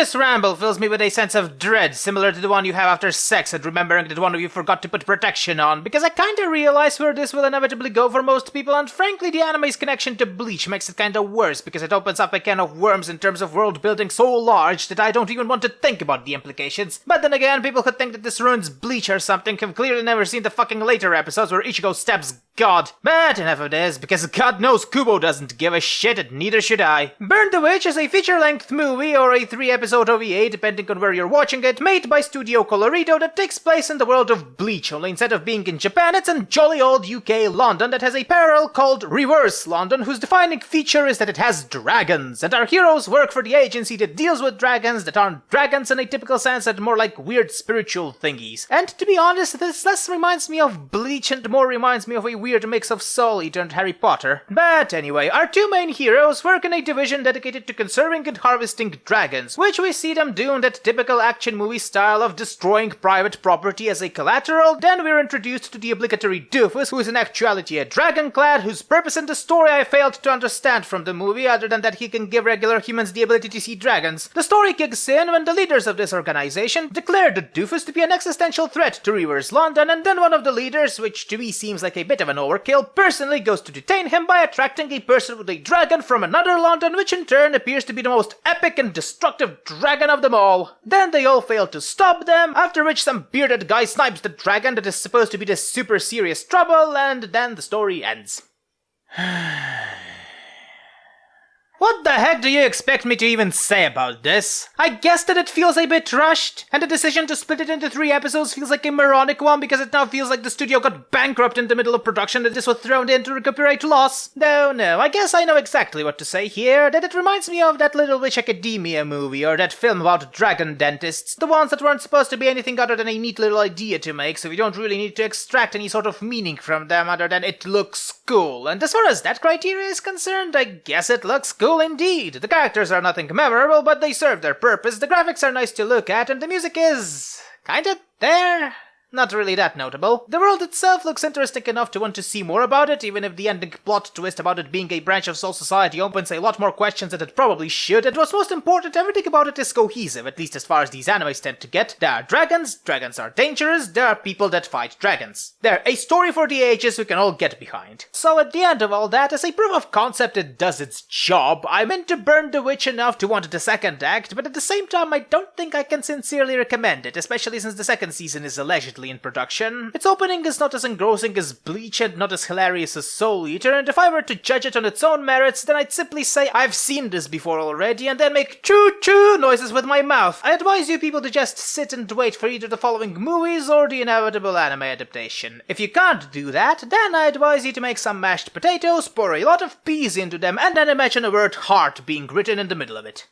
This ramble fills me with a sense of dread similar to the one you have after sex and remembering that one of you forgot to put protection on, because I kinda realize where this will inevitably go for most people, and frankly the anime's connection to Bleach makes it kinda worse because it opens up a can of worms in terms of world building so large that I don't even want to think about the implications. But then again, people who think that this ruins Bleach or something have clearly never seen the fucking later episodes where Ichigo stabs God. But enough of this, because God knows Kubo doesn't give a shit and neither should I. Burn the Witch is a feature-length movie or a 3-episode OVA, depending on where you're watching it, made by Studio Colorido that takes place in the world of Bleach, only instead of being in Japan, it's in jolly old UK London that has a parallel called Reverse London, whose defining feature is that it has dragons, and our heroes work for the agency that deals with dragons that aren't dragons in a typical sense and more like weird spiritual thingies. And to be honest, this less reminds me of Bleach and more reminds me of a weird mix of Soul Eater and Harry Potter. But anyway, our two main heroes work in a division dedicated to conserving and harvesting dragons, which we see them do in that typical action movie style of destroying private property as a collateral. Then we're introduced to the obligatory doofus, who is in actuality a dragonclad, whose purpose in the story I failed to understand from the movie, other than that he can give regular humans the ability to see dragons. The story kicks in when the leaders of this organization declare the doofus to be an existential threat to Reverse London, and then one of the leaders, which to me seems like a bit of an overkill, personally goes to detain him by attracting a person with a dragon from another London, which in turn appears to be the most epic and destructive dragon of them all. Then they all fail to stop them, after which some bearded guy snipes the dragon that is supposed to be this super serious trouble, and then the story ends. What the heck do you expect me to even say about this? I guess that it feels a bit rushed, and the decision to split it into 3 episodes feels like a moronic one because it now feels like the studio got bankrupt in the middle of production and this was thrown in to recuperate loss. No, I guess I know exactly what to say here, that it reminds me of that Little Witch Academia movie or that film about dragon dentists, the ones that weren't supposed to be anything other than a neat little idea to make, so we don't really need to extract any sort of meaning from them other than it looks cool. And as far as that criteria is concerned, I guess it looks cool indeed. The characters are nothing memorable, but they serve their purpose, the graphics are nice to look at, and the music is kinda there. Not really that notable. The world itself looks interesting enough to want to see more about it, even if the ending plot twist about it being a branch of Soul Society opens a lot more questions than it probably should, and what's most important, everything about it is cohesive, at least as far as these animes tend to get. There are dragons are dangerous, there are people that fight dragons. They're a story for the ages we can all get behind. So at the end of all that, as a proof of concept it does its job. I'm into Burn the Witch enough to want the second act, but at the same time I don't think I can sincerely recommend it, especially since the second season is allegedly in production. Its opening is not as engrossing as Bleach and not as hilarious as Soul Eater, and if I were to judge it on its own merits, then I'd simply say I've seen this before already and then make choo-choo noises with my mouth. I advise you people to just sit and wait for either the following movies or the inevitable anime adaptation. If you can't do that, then I advise you to make some mashed potatoes, pour a lot of peas into them, and then imagine the word heart being written in the middle of it.